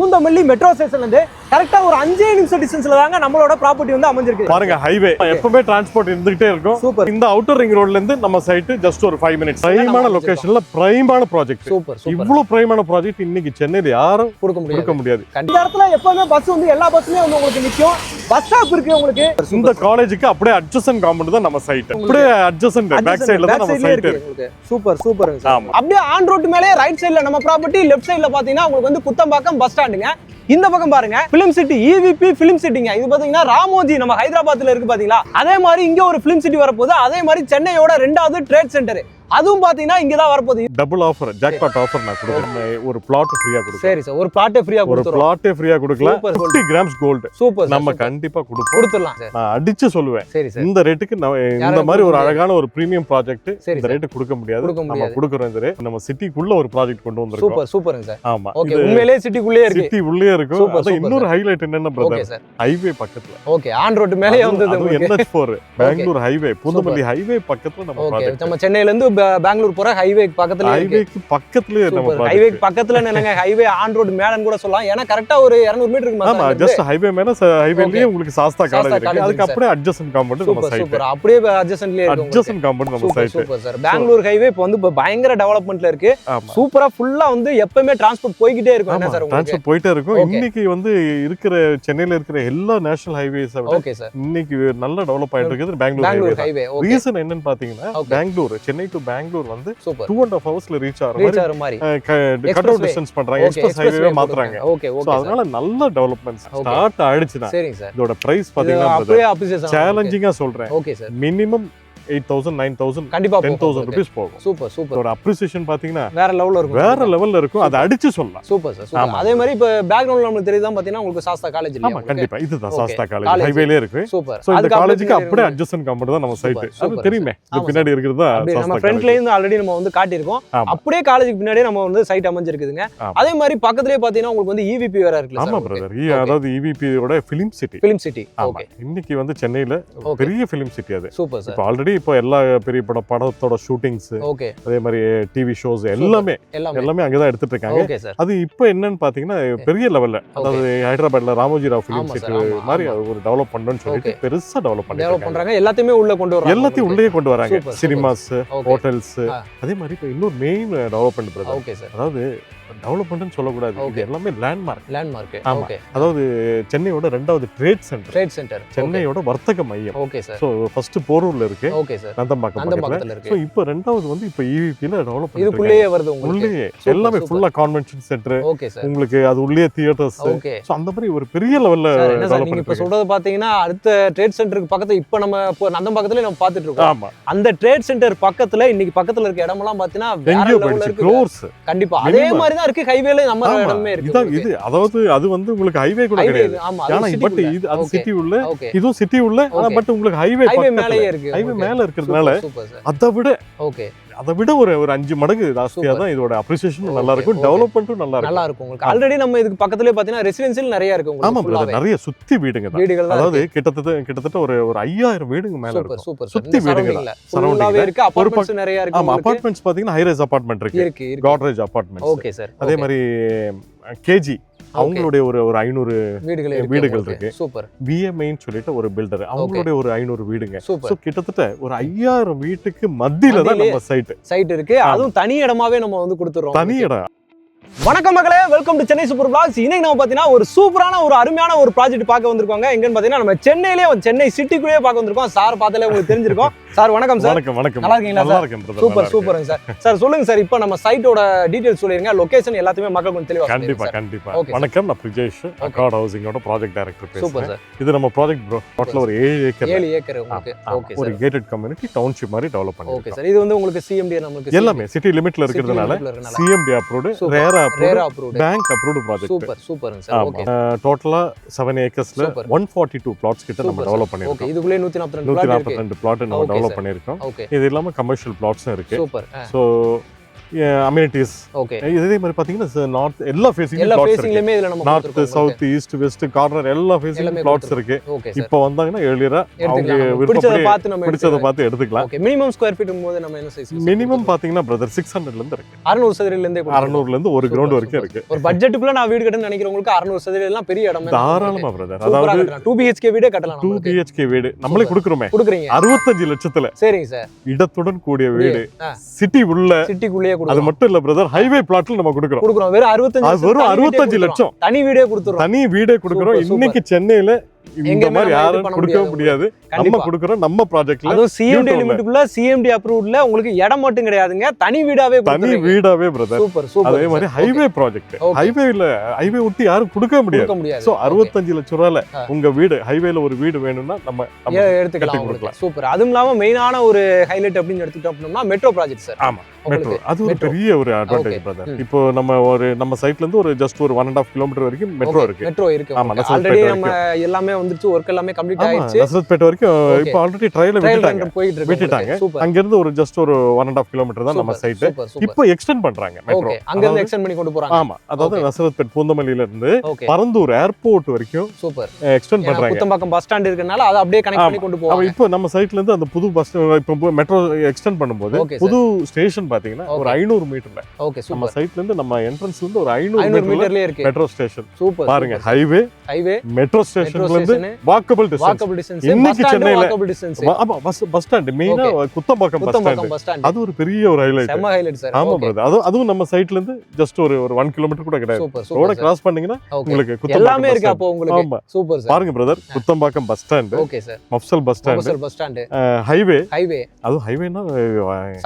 Poonamallee metro station வந்து கரெக்ட்டா ஒரு 5 நிமிஷம் டிஸ்டன்ஸ்ல தாங்க நம்மளோட ப்ராப்பர்ட்டி வந்து அமைஞ்சிருக்கு. பாருங்க ஹைவே எப்பவுமே டிரான்ஸ்போர்ட் இருந்துட்டே இருக்கும். சூப்பர். இந்த அவுட்டர் ரிங் ரோட்ல இருந்து நம்ம சைட் ஜஸ்ட் ஒரு 5 மினிட்ஸ். பிரைமான லொகேஷன்ல பிரைமான ப்ராஜெக்ட். Super super. இவ்ளோ பிரைமான ப்ராஜெக்ட் இன்னைக்கு சென்னையில யாரும் கொடுக்க முடியாது. இந்த இடத்துல எப்பவுமே பஸ் வந்து எல்லா பஸ்ஸுமே வந்து உங்களுக்கு நிக்கும். பஸ் ஸ்டாப் இருக்கு உங்களுக்கு. இந்த காலேஜுக்கு அப்படியே அட்ஜசன்ட் காம்பவுண்ட் தான் நம்ம சைட். அப்படியே அட்ஜசன்ட் பேக் சைடுல தான் நம்ம சைட் இருக்கு. சூப்பர் சூப்பருங்க சார். அப்படியே ஆன் ரோட் மேலே ரைட் சைடுல நம்ம ப்ராப்பர்ட்டி, லெஃப்ட் சைடுல பாத்தீங்கன்னா உங்களுக்கு வந்து குத்தம்பாக்கம் பஸ் ஸ்டாண்டுங்க. இந்த பக்கம் பாருங்க பிலிம் சிட்டி EVP பிலிம் சிட்டிங்க. இது பாத்தீங்கன்னா ராமோஜி நம்ம ஹைதராபாத்ல இருக்கு பாத்தீங்களா, அதே மாதிரி இங்க ஒரு பிலிம் சிட்டி வரப்போகுது. அதே மாதிரி சென்னையோட 2வது ட்ரேட் சென்டர் அதுவும் பாத்தீங்கன்னா இங்க தான் வரப்போகுது. டபுள் ஆஃபர் ஜாக்பாட் ஆஃபர் நான் கொடுக்கிறேன். ஒரு பிளாட் ஃப்ரீயா கொடுக்கிறேன். சரி சார், ஒரு பிளாட்டே ஃப்ரீயா கொடுத்துறோம். ஒரு பிளாட்டே ஃப்ரீயா கொடுக்கலாம். 50 கிராம்ஸ் கோல்ட். சூப்பர். நம்ம கண்டிப்பா கொடுத்துறலாம். நான் அடிச்சு சொல்லுவேன். சரி சார், இந்த ரேட்டுக்கு இந்த மாதிரி ஒரு அழகான ஒரு பிரீமியம் ப்ராஜெக்ட் இந்த ரேட் கொடுக்க முடியாது. நம்ம கொடுக்குறோம். இந்த ரேட் நம்ம சிட்டிக்குள்ள ஒரு ப்ராஜெக்ட் கொண்டு வந்திருக்கோம். சூப்பர் சூப்பர்ங்க சார். ஆமா, ஓகே, உண்மையிலேயே சிட்டிக்குள்ளே இருக்கு. சிட்டி உள்ளே இருக்கும். அது இன்னொரு ஹைலைட் என்னன்னா பிரதர், ஹைவே பக்கத்துல. ஓகே, ஆன் ரோட் மேலே வந்தது. NH4 Bangalore highway, Poonamallee highway பக்கத்துல நம்ம ப்ராஜெக்ட். நம்ம சென்னையில இருந்து பெங்களூர் போற ஹைவே பக்கத்துல இருக்கு. ஹைவேக்கு பக்கத்துலயே நம்ம ப்ராஜெக்ட். ஹைவே பக்கத்துல என்னங்க, ஹைவே ஆன் ரோட் மேலன்னு கூட சொல்லலாம். ஏன்னா கரெக்ட்டா ஒரு 200 மீட்டருக்கு மேல. ஆமா, ஜஸ்ட் ஹைவே மேல ஹைவேலயே உங்களுக்கு சாஸ்தா காலேஜ் இருக்கு. அதுக்கு அப்படியே அட்ஜசன்ட் காம்பவுண்ட் நம்ம சைட். சூப்பர். அப்படியே அட்ஜசன்ட்லயே இருக்கு. அட்ஜசன்ட் காம்பவுண்ட் நம்ம side. Super sir. Bangalore highway இப்போ வந்து பயங்கர டெவலப்மென்ட்ல இருக்கு. சூப்பரா ஃபுல்லா வந்து எப்பவுமே டிரான்ஸ்போர்ட் போயிட்டே இருக்கும். என்ன சார் உங்களுக்கு? டிரான்ஸ்போர்ட் போயிட்டே இருக்கும். இன்னைக்கு வந்து இருக்கிற சென்னையில இருக்கிற எல்லா நேஷனல் ஹைவேஸ் ஓகே சார் இன்னைக்கு நல்ல டெவலப் ஆயிட்டு இருக்குது பெங்களூர் ஹைவே. ரீசன் என்னன்னு பாத்தீங்கன்னா, பெங்களூர் சென்னை டு பெங்களூர் வந்து 2.5 ஹவர்ஸ்ல ரீச் ஆற மாதிரி கட் அவுட் டிஸ்டன்ஸ் பண்றாங்க. எக்ஸ்பிரஸ் ஹைவே மாத்துறாங்க. Okay okay. அதனால நல்ல டெவலப்மென்ட் ஸ்டார்ட் ஆயிடுச்சுனா. சரிங்க சார். இதோட பிரைஸ் பாத்தீங்கன்னா அப்படியே அப்ரிசியேஷன் சேலஞ்சிங்கா சொல்றேன். Okay sir. மினிமம் 8,000 9,000 கண்டிப்பா 10,000 ரூபீஸ் போகும். Super super. ஒரு அப்ரிசியேஷன் பாத்தீங்கன்னா வேற லெவல்ல இருக்கும். வேற லெவல்ல இருக்கும். அத அடிச்சு சொல்லலாம். Super sir super. அதே மாதிரி இப்ப பேக்ரவுண்ட்ல நமக்கு தெரியுதா பாத்தீங்கன்னா உங்களுக்கு சாஸ்தா காலேஜ் இல்ல. ஆமா, கண்டிப்பா இதுதான் சாஸ்தா காலேஜ். ஹைவேலயே இருக்கு. சூப்பர். சோ இந்த காலேஜுக்கு அப்படியே அட்ஜசன்ட் காம்பவுண்ட் தான் நம்ம சைட். அது தெரியுமே, இது பின்னாடி இருக்குது தான் சாஸ்தா காலேஜ். நம்ம ஃப்ரண்ட்ல இருந்து ஆல்ரெடி நம்ம வந்து காட்டி இருக்கோம். அப்படியே காலேஜுக்கு பின்னாடியே நம்ம வந்து சைட் அமைஞ்சிருக்குதுங்க. அதே மாதிரி பக்கத்துலயே பாத்தீங்கன்னா உங்களுக்கு வந்து EVP வேற இருக்குல சார். ஆமா பிரதர், அதாவது EVP யோட film city. Film city. Okay. இன்னைக்கு வந்து சென்னையில பெரிய பிலிம் சிட்டி அது. Super sir. இப்போ ஆல்ரெடி இப்போ எல்லா பெரிய படத்தோட ஷூட்டிங்ஸ், ஓகே, அதே மாதிரி டிவி ஷோஸ் எல்லாமே அங்க தான் எடுத்துட்டு இருக்காங்க. Okay sir. அது இப்போ என்னன்னு பாத்தீங்கன்னா பெரிய லெவல்ல, அதாவது ஹைதராபாத்ல ராமோஜி ராவ் ஃபிலிம் சிட்டி மாதிரி ஒரு டெவலப் பண்ணனும்னு சொல்லிட்டு பெருசா டெவலப் பண்றாங்க. எல்லாத்தையுமே உள்ள கொண்டு வராங்க. எல்லாத்தையும் உள்ளே கொண்டு வராங்க. சினிமாஸ், ஹோட்டல்ஸ், அதே மாதிரி இப்போ இன்னொரு main development brother. Okay sir. அதாவது டெவலப்மென்ட்னு சொல்லக்கூடாது, இது எல்லாமே லேண்ட்மார்க். ஓகே. அதாவது சென்னையோட 2வது ட்ரேட் சென்டர், சென்னையோட வர்த்தக மையம். Okay sir. சோ ஃபர்ஸ்ட் போரூர்ல இருக்கு. Okay sir. நந்தம்பாக்கத்துல இருக்கு. சோ இப்போ 2வது வந்து இப்போ EVPல டெவலப் பண்ணிட்டு இதுக்குள்ளேயே வருது உங்களுக்கு. உள்ளே எல்லாமே ஃபுல்லா கன்வென்ஷன் சென்டர். Okay sir. உங்களுக்கு அது உள்ளே தியேட்டர்ஸ். ஓகே. சோ அந்த மாதிரி ஒரு பெரிய லெவல்ல டெவலப் நீங்க இப்ப சொல்றது பாத்தீங்கன்னா அடுத்த ட்ரேட் சென்டருக்கு பக்கத்துல இப்ப நம்ம நந்தம்பாக்கத்துல நம்ம பாத்துட்டு இருக்கோம். ஆமா, அந்த ட்ரேட் சென்டர் பக்கத்துல இன்னைக்கு பக்கத்துல இருக்க இடமெல்லாம் பாத்தீங்கன்னா வேற லெவல்ல இருக்கு. க்ரோர்ஸ். கண்டிப்பா அதே மாதிரி தான் இருக்கு ஹைவேல நம்ம இடமே இருக்கு. இது அதாவது அது வந்து உங்களுக்கு ஹைவே கூட கிடையாது. ஆனா பட் இது அது சிட்டி உள்ள, இதுவும் சிட்டி உள்ள. ஆனா பட் உங்களுக்கு ஹைவே மேலயே இருக்கு. ஹைவே மேல இருக்கிறதுனால அதை விட ஒரு 5 மடங்கு ஜாஸ்தியா தான் இதோட அப்ரிசியேஷன் நல்லா இருக்கும், டெவலப்மென்ட்டும் நல்லா இருக்கும் உங்களுக்கு. ஆல்ரெடி நம்ம இதுக்கு பக்கத்துலயே பாத்தீங்கன்னா ரெசிடென்ஷியல் நிறைய இருக்கு உங்களுக்கு. ஆமா பிரதர், நிறைய சுத்தி வீடுங்க தான். அதாவது கிட்டத்தட்ட ஒரு 5000 வீடுங்க மேல இருக்கும். சுத்தி வீடுங்க சரௌண்டிங்ல இருக்கு. அபார்ட்மெண்ட்ஸ் நிறைய இருக்கு. ஆமா, அபார்ட்மெண்ட்ஸ் பாத்தீங்கன்னா ஹை ரைஸ் அபார்ட்மெண்ட் இருக்கு, காட்ரேஜ் அபார்ட்மெண்ட்ஸ். Okay sir. அதே மாதிரி கேஜி அவங்களுடைய ஒரு 500 வீடுகள் இருக்கு. சூப்பர். VMAன்னு சொல்லிட்டு ஒரு பில்டர், அவங்களுடைய ஒரு 500 வீடுங்க. சோ கிட்டத்தட்ட ஒரு 5000 வீட்டுக்கு மத்தியில தான் நம்ம சைட் இருக்கு. அதுவும் தனி இடமாவே நம்ம வந்து கொடுத்துறோம். தனி இடம். வணக்கம் மக்களே, welcome to Chennai super blocks. இன்னைக்கு நம்ம பாத்தீங்கன்னா ஒரு சூப்பரான ஒரு அருமையான ஒரு ப்ராஜெக்ட் பார்க்க வந்திருக்கோங்க. எங்கன்னு பாத்தீங்கன்னா நம்ம சென்னையிலேயே, சென்னை சிட்டிக்குள்ளேயே பார்க்க வந்திருக்கோம். சார் பார்த்தாலே உங்களுக்கு தெரிஞ்சிருக்கும். சார் வணக்கம் சார். வணக்கம். நல்லா இருக்கீங்களா? நல்லா இருக்கேன் பிரதர். சூப்பர் சூப்பருங்க சார். சார் சொல்லுங்க சார், இப்போ நம்ம சைட்டோட டீடைல்ஸ் சொல்லிருங்க, லொகேஷன் எல்லாத்தையுமே மக்கள் கொஞ்சம் தெளிவா சொல்லுங்க. கண்டிப்பா. வணக்கம், நான் பிரிஜேஷ், அகார்ட் ஹவுசிங்கோட ப்ராஜெக்ட் டைரக்டர் பேசுறேன். Super sir. இது நம்ம ப்ராஜெக்ட் ப்ரோ டோட்டலா ஒரு 7 ஏக்கர் உங்களுக்கு. Okay sir. ஒரு கேட்டட் கம்யூனிட்டி டவுன்ஷிப் மாதிரி டெவலப் பண்ணிருக்கோம். Okay sir. இது வந்து உங்களுக்கு CMD நமக்கு எல்லாமே சிட்டி லிமிட்ல இருக்கிறதுனால CMD அப்ரூவ்ட், ரேரா அப்ரூவ்ட், பேங்க் அப்ரூவ்ட் ப்ராஜெக்ட். சூப்பருங்க சார். ஓகே. டோட்டலா 7 ஏக்கர்ஸ்ல 142 பிளாட்ஸ் கிட்ட நம்ம டெவலப் பண்ணிருக்கோம். ஓகே. இதுக்குள்ளே 142 பிளாட் நம்ம டெவலப் பண்ணிருக்கோம். இது இல்லாம கமர்ஷியல் பிளாட்ஸும் இருக்கு. சூப்பர். So amenities. ஓகே. இதே மாதிரி பாத்தீங்கன்னா நார்த் எல்லா ஃபேசிங்லயுமே இதுல நம்ம north south east west corner எல்லா ஃபேசிங்லயும் பிளாட்ஸ் இருக்கு. இப்போ வந்தாங்கன்னா ஏர்லியரா அவங்க பிடிச்சத பார்த்து எடுத்துக்கலாம். ஓகே. மினிமம் ஸ்கொயர் ஃபீட் போது நம்ம என்ன சைஸ்? மினிமம் பாத்தீங்கன்னா பிரதர் 600 ல இருந்து இருக்கு. 600 சதுரடியில இருந்தே 600 ல இருந்து ஒரு கிரவுண்ட் வரைக்கும் இருக்கு. ஒரு பட்ஜெட்டுக்குள்ள நான் வீடு கட்டணும்னு நினைக்கிறவங்களுக்கு 600 சதுரடி எல்லாம் பெரிய இடம். தாராளமா பிரதர். அதாவது 2 BHK வீடே கட்டலாம். 2 BHK வீடு நம்மளே குடுக்குறோமே. 65 லட்சத்துல. சரிங்க சார். இடத்துடன் கூடிய வீடு சிட்டிக்குள்ளேயே கொடுக்குறோம். அது மட்டும் இல்ல பிரதர், ஹைவே பிளாட்ல நம்ம கொடுக்குறோம். வெறும் 65 லட்சம் தனி வீடே கொடுக்குறோம். இன்னைக்கு சென்னையில இந்த மாதிரி யாரும் கொடுக்க முடியாது. நம்ம கொடுக்குறோம் நம்ம ப்ராஜெக்ட்ல. அதுவும் சிஎம்டி லிமிட்டுக்குள்ள சிஎம்டி அப்ரூவ்ட்ல உங்களுக்கு இடம் மட்டும் கிடையாதுங்க, தனி வீடாவே பிரதர். Super super. அதே மாதிரி ஹைவே ப்ராஜெக்ட். ஹைவே ஒட்டி யாரும் கொடுக்க முடியாது. சோ 65 லட்சம் ரூபாயில உங்க வீடு ஹைவேல ஒரு வீடு வேணும்னா நம்ம எடுத்துக்கலாம். சூப்பர். அதுவும் இல்லாம மெயினான ஒரு ஹைலைட் அப்படின்னு எடுத்துக்கிட்டோம் அப்படின்னா மெட்ரோ ப்ராஜெக்ட் சார். ஆமா, மெட்ரோ அது ஒரு பெரிய ஒரு அட்வான்டேஜ் பிரதர். இப்போ நம்ம சைட்ல இருந்து ஒரு ஜஸ்ட் ஒரு 1.5 கிலோமீட்டர் வரைக்கும் மெட்ரோ இருக்கு. ஆமா, ஆல்ரெடி நம்ம எல்லாமே வந்துருச்சு, ஒர்க் எல்லாமே கம்ப்ளீட் ஆயிடுச்சு. நசரத்பேட் வரைக்கும் இப்போ ஆல்ரெடி ட்ரையல் விட்டுட்டாங்க. அங்க இருந்து ஒரு ஜஸ்ட் ஒரு 1.5 கிலோமீட்டர் தான் நம்ம சைட். இப்போ எக்ஸ்டெண்ட் பண்றாங்க மெட்ரோ. அங்க இருந்து எக்ஸ்டெண்ட் பண்ணி கொண்டு போறாங்க. ஆமா, அதாவது நசரத்பேட் பூந்தமல்லியில இருந்து பரந்தூர் ஏர்போர்ட் வரைக்கும் சூப்பர் எக்ஸ்டெண்ட் பண்றாங்க. குத்தம்பாக்கம் பஸ் ஸ்டாண்ட் இருக்கனால அதை அப்படியே கனெக்ட் பண்ணி கொண்டு போவாங்க. இப்போ நம்ம சைட்ல இருந்து அந்த புது பஸ் இப்போ மெட்ரோ எக்ஸ்டெண்ட் பண்ணும்போது புது ஸ்டேஷன் பாத்தீங்கன்னா ஒரு 500 மீட்டர்ல. Okay, super. நம்ம சைட்ல இருந்து நம்ம என்ட்ரன்ஸ்ல இருந்து ஒரு 500 மீட்டர்லயே இருக்கு மெட்ரோ ஸ்டேஷன். சூப்பர். பாருங்க, ஹைவே மெட்ரோ ஸ்டேஷன்ல இருந்து வாக்கபிள் டிஸ்டன்ஸ். இன்னைக்கு சென்னையில ஆமா பஸ் ஸ்டாண்ட் மெயினா குத்தம்பாக்கம் பஸ் ஸ்டாண்ட். அது ஒரு பெரிய ஒரு ஹைலைட். செம ஹைலைட் சார். ஆமா பிரதர். அதுவும் நம்ம சைட்ல இருந்து ஜஸ்ட் ஒரு 1 கிலோமீட்டர் கூட கிடையாது. ரோட கிராஸ் பண்ணீங்கன்னா உங்களுக்கு எல்லாமே இருக்கு அப்போ உங்களுக்கு. Super sir. பாருங்க brother, Kuthambakkam bus stand. Okay sir. Mofussil bus stand. Highway. அது ஹைவேனா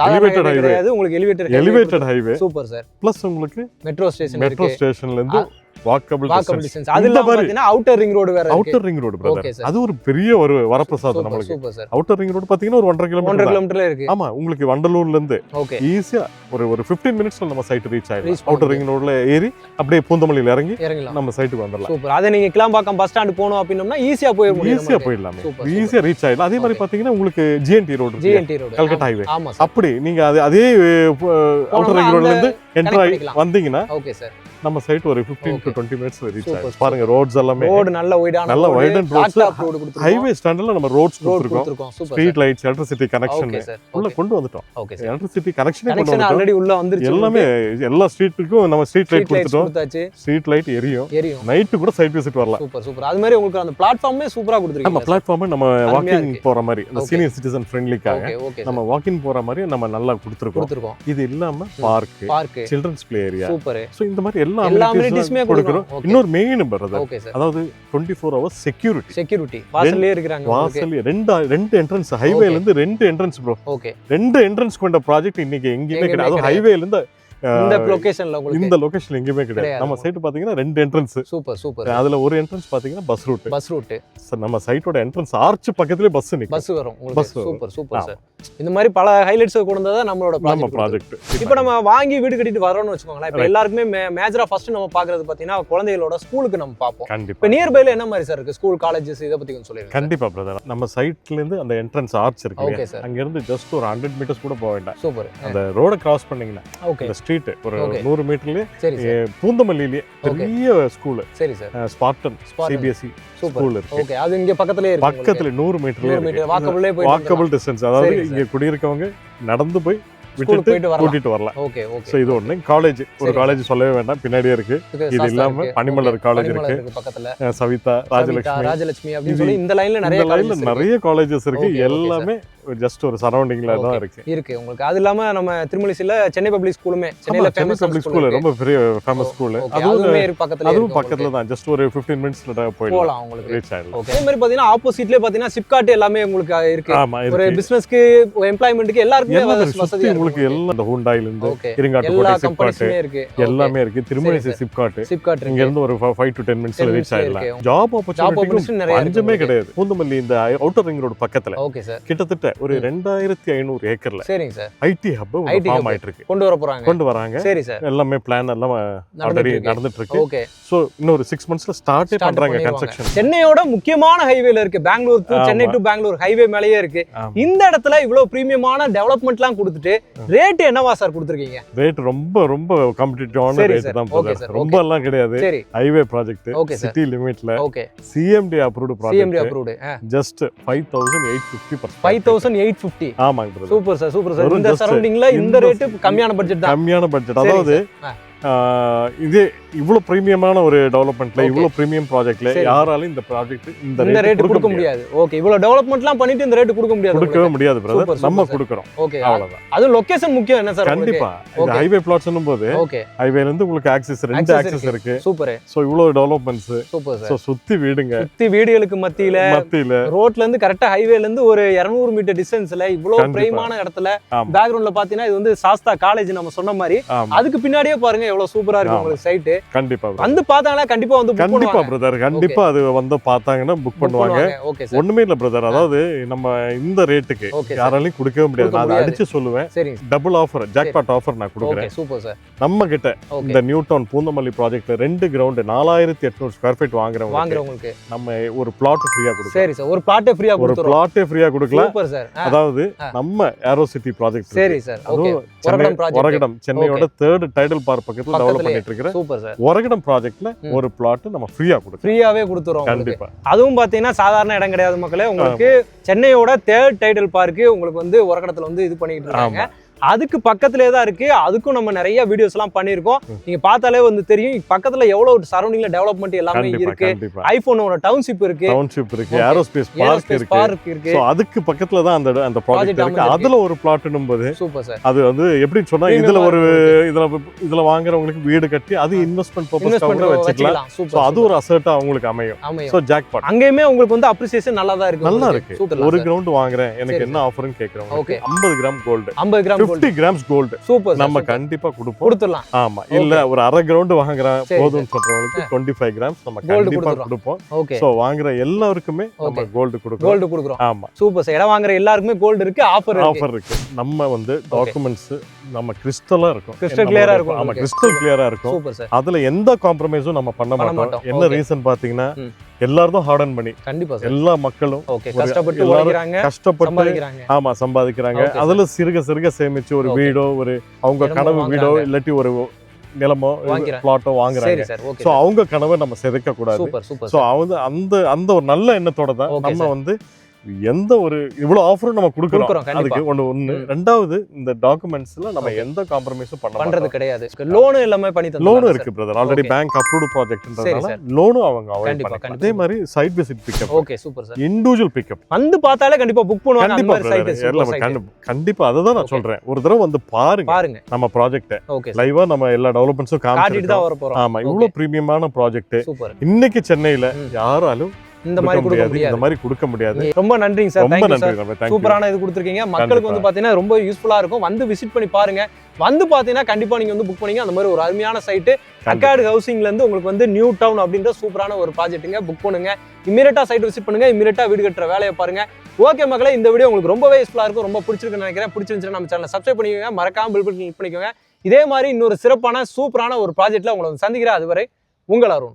எலிவேட்டட் ஹைவே. அது உங்களுக்கு elevated highway. Super sir. Plus உங்களுக்கு மெட்ரோ ஸ்டேஷன்ல இருந்து வாக்கபிள் டிஸ்டன்ஸ். அதுல பாத்தீங்கன்னா அவுட்டர் ரிங் ரோட் வேற இருக்கு. அவுட்டர் ரிங் ரோட் பிரதர், அது ஒரு பெரிய ஒரு வரப்பிரசாதம் நமக்கு. Super sir. Outer ring road பாத்தீங்கன்னா ஒரு 1.5 கிலோமீட்டர்ல இருக்கு. ஆமா, உங்களுக்கு வண்டலூர்ல இருந்து ஈஸியா ஒரு 15 மினிட்ஸ்ல நம்ம சைட் ரீச் ஆயிடும். அவுட்டர் ரிங் ரோட்ல ஏறி அப்படியே பூந்தமல்லியில இறங்கி நம்ம சைட்டுக்கு வந்துடலாம். சூப்பர். அத நீங்க கிளாம்பாக்கம் பஸ் ஸ்டாண்ட் போணும் அப்படினா ஈஸியா போயிடலாம். ஈஸியா ரீச் ஆயிடலாம். அதே மாதிரி பாத்தீங்கன்னா உங்களுக்கு ஜிஎன்டி ரோட் கல்கட்டா ஹைவே. அப்படி நீங்க அதே அவுட்டர் ரிங் ரோட்ல இருந்து என்டர் ஆகி வந்தீங்கன்னா ஓகே சார், நம்ம சைட் ஒரு 15 to 20 மினிட்ஸ்ல ரீச் ஆகும். பாருங்க, ரோட்ஸ் எல்லாமே நல்ல வைட் அண்ட் ரோட்ஸ். ஹைவே ஸ்டாண்ட்ல நம்ம ரோட்ஸ் கொடுத்திருக்கோம். ஸ்ட்ரீட் லைட்ஸ், எலக்ட்ரிசிட்டி கனெக்ஷன் உள்ள கொண்டு வந்துட்டோம். எலக்ட்ரிசிட்டி கனெக்ஷன் ஆல்ரெடி உள்ள வந்துருச்சு. எல்லாமே எல்லா ஸ்ட்ரீட்டுக்கும் நம்ம ஸ்ட்ரீட் லைட் கொடுத்துட்டோம். ஸ்ட்ரீட் லைட் எரியும். நைட் கூட சைட் விசிட் வரலாம். சூப்பர். அது மாதிரி உங்களுக்கு அந்த பிளாட்ஃபார்மே சூப்பரா கொடுத்திருக்கீங்க. நம்ம பிளாட்ஃபார்ம் நம்ம வாக்கிங் போற மாதிரி, அந்த சீனியர் சிட்டிசன் ஃப்ரெண்ட்லிக்காக நம்ம வாக்கிங் போற மாதிரி நம்ம நல்லா கொடுத்திருக்கோம். இது இல்லாம park, children's play area. Super. So இந்த மாதிரி எல்லா அமெனிட்டிஸ்மே கொடுக்கிறோம். இன்னொரு மெயின் பிரதர், அதாவது 24 hours செக்யூரிட்டி வாசல்லே இருக்காங்க. வாசல்லே ரெண்டு என்ட்ரன்ஸ், ஹைவேல இருந்து 2 என்ட்ரன்ஸ் ப்ரோ. ஓகே, 2 என்ட்ரன்ஸ் கொண்ட ப்ராஜெக்ட் இன்னைக்கு எங்கேயுமே கிடையாது. அது ஹைவேல இருந்து இந்த லொகேஷன்ல எங்கேயுமே கிடையாது. நம்ம சைட் பாத்தீங்கன்னா 2 என்ட்ரன்ஸ். சூப்பர். அதுல ஒரு என்ட்ரன்ஸ் பாத்தீங்கன்னா பஸ் ரூட். நம்ம சைட்டோட என்ட்ரன்ஸ் ஆர்ச் பக்கத்துலயே பஸ் வரும். Super sir. இந்த மாதிரி பல ஹைலைட்ஸ் கொண்டதா நம்மளோட ப்ராஜெக்ட். இப்போ நம்ம வாங்கி வீடு கட்டிட்டு வரோம்னு வெச்சுக்கோங்களேன். இப்போ எல்லாருக்குமே மேஜரா ஃபர்ஸ்ட் நம்ம பாக்குறது பாத்தீங்கன்னா குழந்தைகளோட ஸ்கூலுக்கு நம்ம பாப்போம். இப்போ நியர் பைல என்ன மாதிரி சார் இருக்கு ஸ்கூல், காலேஜஸ், இத பத்தி கொஞ்சம் சொல்லுங்க. கண்டிப்பா பிரதர். நம்ம சைட்ல இருந்து அந்த என்ட்ரன்ஸ் ஆர்ச் இருக்கு, அங்க இருந்து ஜஸ்ட் ஒரு 100 மீட்டர்ஸ் கூட போக வேண்டாம். சூப்பர். அந்த ரோட கிராஸ் பண்ணீங்கன்னா ஸ்ட்ரீட் ஒரு 100 மீட்டர்லயே பூந்தமல்லியிலே பெரிய ஸ்கூல். சரி சார். ஸ்பார்டன் CBSE ஸ்கூல் இருக்கு. ஓகே, அது இங்க பக்கத்துலயே இருக்கு. பக்கத்துல 100 மீட்டர்ல வாக்கபிள் டிஸ்டன்ஸ். அதாவது இங்க குடியிருக்கவங்க நடந்து போய் கூட்டிட்டு வரலாம். ஓகே. சோ இது ஒண்ணு. காலேஜ், ஒரு காலேஜ் சொல்லவே வேண்டாம், பின்னாடியே இருக்கு. இது இல்லாம பனிமலர் காலேஜ் இருக்கு பக்கத்துல. சவிதா, ராஜலட்சுமி அப்படின்னு சொல்லி இந்த லைன்ல நிறைய காலேஜஸ் இருக்கு. எல்லாமே ஜஸ்ட் ஒரு சரௌண்டிங்ல தான் இருக்கு உங்களுக்கு. அது இல்லாம நம்ம திருமலிசில சென்னை பப்ளிக் ஸ்கூலுமே, சென்னையில ஃபேமஸ் பப்ளிக் ஸ்கூல், ரொம்ப பெரிய ஃபேமஸ் ஸ்கூல். அதுவும் பக்கத்துல தான். ஜஸ்ட் ஒரு 15 மினிட்ஸ்ல போயிடலாம் உங்களுக்கு, ரீச் ஆயிடலாம். ஓகே. அதே மாதிரி பாத்தீங்கன்னா ஆப்போசிட்லயே பாத்தீங்கன்னா சிப்காட் எல்லாமே உங்களுக்கு இருக்கு. ஒரு பிசினஸ்க்கு, எம்ப்ளாய்மென்ட்க்கு எல்லாருக்குமே வசதி இருக்கு உங்களுக்கு. எல்லாம் இந்த ஹூண்டாயில இருந்து இருங்காட்டு சிப்காட் எல்லாமே இருக்கு. திருமலிசி சிப்காட் இங்க இருந்து ஒரு 5 to 10 மினிட்ஸ்ல ரீச் ஆயிடலாம். ஜாப் ஆப்பர்சூனிட்டி பஞ்சமே கிடையாது. பூந்தமல்லி இந்த அவுட்டர் ரிங் ரோட் பக்கத்துல கிட்டத்தட்ட ஒரு 2500 ஏக்கர்ல சரிங்க சார் ஐடி ஹப் ஃபார்ம் ஆயிட்டு இருக்கு, கொண்டு வராங்க. சரி சார், எல்லாமே பிளான் எல்லாம் ஆல்ரெடி நடந்துட்டு இருக்கு. ஓகே, சோ இன்னொரு 6 monthsல ஸ்டார்ட் பண்றாங்க கன்ஸ்ட்ரக்ஷன். சென்னையோட முக்கியமான ஹைவேல இருக்கு, Bangalore to Chennai to Bangalore highway மேலயே இருக்கு. இந்த இடத்துல இவ்வளவு பிரீமியமான டெவலப்மென்ட்லாம் கொடுத்துட்டு ரேட் என்னவா சார் கொடுத்திருக்கீங்க? ரேட் ரொம்ப ரொம்ப காம்படிட்டிவான ரேட் தான் பிரதர், ரொம்ப எல்லாம் கிடையாது. ஹைவே ப்ராஜெக்ட் சிட்டி லிமிட்ல சிஎம்டி அப்ரூவ்ட் ப்ராஜெக்ட், ஜஸ்ட் 5850 5850. ஆமாங்க brother, super sir, super sir. இந்த சரௌண்டிங்ல இந்த ரேட் கம்மியான பட்ஜெட் தான், கம்மியான பட்ஜெட். அதாவது இது இவ்வளவு பிரீமியமான ஒரு டெவலப்மெண்ட்ல, இவ்வளவு பிரீமியம் ப்ராஜெக்ட்ல யாராலும் இந்த ப்ராஜெக்ட் இந்த ரேட் கொடுக்க முடியாது. ஓகே, இவ்வளவு டெவலப்மெண்ட்லாம் பண்ணிட்டு இந்த ரேட் கொடுக்க முடியாது பிரதர், நம்ம கொடுக்கறோம். ஓகே, அவ்வளவுதான். அது லொகேஷன் முக்கியம் என்ன சார்? கண்டிப்பா இந்த ஹைவே பிளாட்ஸ்னும் போது ஹைவேல இருந்து உங்களுக்கு ஆக்சஸ், ரெண்டு ஆக்சஸ் இருக்கு. சூப்பர். சோ இவ்வளவு டெவலப்மெண்ட்ஸ். Super sir. சோ சுத்தி வீடுங்க, சுத்தி வீடுகளுக்கு மத்தியில ரோட்ல இருந்து கரெக்ட்டா ஹைவேல இருந்து ஒரு 200 மீட்டர் டிஸ்டன்ஸ்ல இவ்வளவு பிரைமான இடத்துல பேக்ரவுண்ட்ல பாத்தீங்கன்னா இது வந்து சாஸ்தா காலேஜ் நம்ம சொன்ன மாதிரி, அதுக்கு பின்னாடியே பாருங்க எவ்வளவு சூப்பரா இருக்கு உங்களுக்கு சைட். கண்டிப்பா வந்து பார்த்தாங்களா கண்டிப்பா வந்து புக் பண்ணுவாங்க. கண்டிப்பா பிரதர், கண்டிப்பா அது வந்து பார்த்தாங்கன்னா புக் பண்ணுவாங்க. ஒண்ணுமே இல்ல பிரதர், அதாவது நம்ம இந்த ரேட்டுக்கு யாராலையும் கொடுக்கவே முடியாது. நான் அடிச்சு சொல்லுவேன், டபுள் ஆஃபர், ஜாக்பாட் ஆஃபர் நான் கொடுக்குறேன். Super sir. நம்ம கிட்ட இந்த நியூ டவுன் பூந்தமல்லி ப்ராஜெக்ட்ல 2 கிரவுண்ட் 4800 ஸ்கொயர் ஃபீட் வாங்குறவங்களுக்கு நம்ம ஒரு பிளாட் ஃப்ரீயா கொடுக்கலாம். சரி சார், ஒரு பிளாட்டே ஃப்ரீயா கொடுத்துறோம். ஒரு பிளாட்டே ஃப்ரீயா கொடுக்கலாம். Super sir. அதாவது நம்ம ஏரோ சிட்டி ப்ராஜெக்ட். சரி சார், ஓகே. ஒரகடம் சென்னையோட 3rd டைடல் பார்க் பக்கத்துல டெவலப் பண்ணிட்டு இருக்கேன். Super sir. ஒரகடம் ப்ராஜெக்ட்ல ஒரு பிளாட் நம்ம ஃப்ரீயா கொடுக்கிறோம், ஃப்ரீயாவே கொடுத்துறோம். கண்டிப்பா. அதுவும் பாத்தீங்கன்னா சாதாரண இடம் கிடையாது மக்களே. உங்களுக்கு சென்னையோட 3rd டைடல் பார்க் உங்களுக்கு வந்து ஒரகடத்துல வந்து இது பண்ணிட்டு இருக்காங்க. அதுக்கு பக்கத்திலே தான் இருக்கு. அதுக்கும் நம்ம நிறைய வீடியோஸ் எல்லாம் பண்ணிருக்கோம். நீங்க பார்த்தாலே வந்து தெரியும் பக்கத்துல எவ்வளவு சரௌண்டிங்ல டெவலப்மெண்ட் எல்லாமே இருக்கு. ஐபோனோட டவுன்ஷிப் இருக்கு, ஏரோஸ்பேஸ் பார்க் இருக்கு. சோ அதுக்கு பக்கத்துல தான் அந்த ப்ராஜெக்ட் இருக்கு. அதுல ஒரு பிளாட்னும்போது சூப்பர் சார். அது வந்து எப்படின்னு சொன்னா இதுல வாங்குறவங்களுக்கு வீடு கட்டி அது இன்வெஸ்ட்மென்ட் பர்பஸ்க்காக வச்சுக்கலாம். சோ அது ஒரு அசெட்டா அவங்களுக்கு அமையும். சோ ஜாக்பாட் அங்கேயுமே உங்களுக்கு வந்து அப்ரிசியேஷன் நல்லா தான் இருக்கு. நல்லா இருக்கு. ஒரு கிரவுண்ட் வாங்குறேன், எனக்கு என்ன ஆஃபர்னு கேக்குறவங்க 50 gram gold, 50 gram 50 grams gold. Super. நம்ம கண்டிப்பா கொடுத்துடலாம். ஆமா, இல்ல ஒரு அரை கிரவுண்ட் வாங்குறேன் போதும்னு சொல்றவங்களுக்கு 25 grams நம்ம கண்டிப்பா கொடுப்போம். சோ வாங்குற எல்லாருக்குமே நம்ம கோல்ட் கொடுக்குறோம். ஆமா, சூப்பர் சார். இடம் வாங்குற எல்லாருக்குமே கோல்ட் இருக்கு, ஆஃபர் இருக்கு. நம்ம வந்து டாக்குமெண்ட்ஸ் நம்ம கிறிஸ்டலா இருக்கும், கிறிஸ்டல் கிளியரா இருக்கும். ஆமா, கிறிஸ்டல் கிளியரா இருக்கும். Super sir. அதுல எந்த காம்ப்ரமைஸும் நம்ம பண்ண மாட்டோம். என்ன ரீசன் பாத்தீங்கன்னா எல்லாரும் ஹார்டன் பண்ணி கண்டிப்பா எல்லா மக்களும் கஷ்டப்பட்டு சம்பாதிக்கிறாங்க. ஆமா, சம்பாதிக்கிறாங்க. அதுல சிறுக சேமிச்சு ஒரு வீடோ, ஒரு அவங்க கனவு வீடோ இல்லாட்டி ஒரு நிலமோ பிளாட்டோ வாங்குறாங்க. சோ அவங்க கனவை நம்ம சிதைக்க கூடாது. சோ அந்த ஒரு நல்ல எண்ணத்தோட தான் நம்ம வந்து எந்த ஒரு இவ்வளவு ஆஃபரும் நம்ம கொடுக்குறோம். அதுக்கு ஒண்ணு. ரெண்டாவது, இந்த டாக்குமெண்ட்ஸ்ல நம்ம எந்த காம்ப்ரமைஸும் பண்றது கிடையாது. லோன் எல்லாமே பண்ணி தரோம். லோன் இருக்கு பிரதர், ஆல்ரெடி பேங்க் அப்ரூவ்ட் ப்ராஜெக்ட்ன்றதால லோனும் அவங்க அவைல் பண்ணுவாங்க. அதே மாதிரி site visit pickup. Okay, super sir. Individual pickup வந்து பார்த்தாலே கண்டிப்பா புக் பண்ணுவாங்க. அந்த மாதிரி சைட் கண்டிப்பா அதுதான் நான் சொல்றேன். ஒரு தடவை வந்து பாருங்க நம்ம ப்ராஜெக்ட் லைவா, நம்ம எல்லா டெவலப்மெண்ட்ஸும் காட்டிட்டு தான் வர போறோம். ஆமா, இவ்வளவு பிரீமியமான ப்ராஜெக்ட் இன்னைக்கு சென்னையில யாராலும் இந்த மாதிரி கொடுக்க முடியாது. ரொம்ப நன்றிங்க சார். ரொம்ப நன்றி. சூப்பரான இது கொடுத்துருக்கீங்க. மக்களுக்கு வந்து பாத்தீங்கன்னா ரொம்ப யூஸ்ஃபுல்லா இருக்கும். வந்து விசிட் பண்ணி பாருங்க. வந்து பாத்தீங்கன்னா கண்டிப்பா நீங்க வந்து புக் பண்ணீங்க. அந்த மாதிரி ஒரு அருமையான சைட் அக்கார்டு ஹவுசிங்ல இருந்து உங்களுக்கு வந்து நியூ டவுன் அப்படின்ற சூப்பரான ஒரு ப்ராஜெக்ட்டுங்க. புக் பண்ணுங்க, இமீடியட்டா சைட் விசிட் பண்ணுங்க, இமீடியட்டா வீடு கட்டுற வேலையை பாருங்க. ஓகே மக்களே, இந்த வீடியோ உங்களுக்கு ரொம்பவே யூஸ்ஃபுல்லா இருக்கும், ரொம்ப பிடிச்சிருக்குன்னு நினைக்கிறேன். பிடிச்சிருந்துச்சுன்னா நம்ம சேனலை சப்ஸ்கிரைப் பண்ணிக்கோங்க, மறக்காம பெல் பட்டன் கிளிக் பண்ணிக்கோங்க. இதே மாதிரி இன்னொரு சிறப்பான சூப்பரான ஒரு ப்ராஜெக்ட்ல உங்களை சந்திக்கிறேன். அதுவரை உங்கள் அருண்.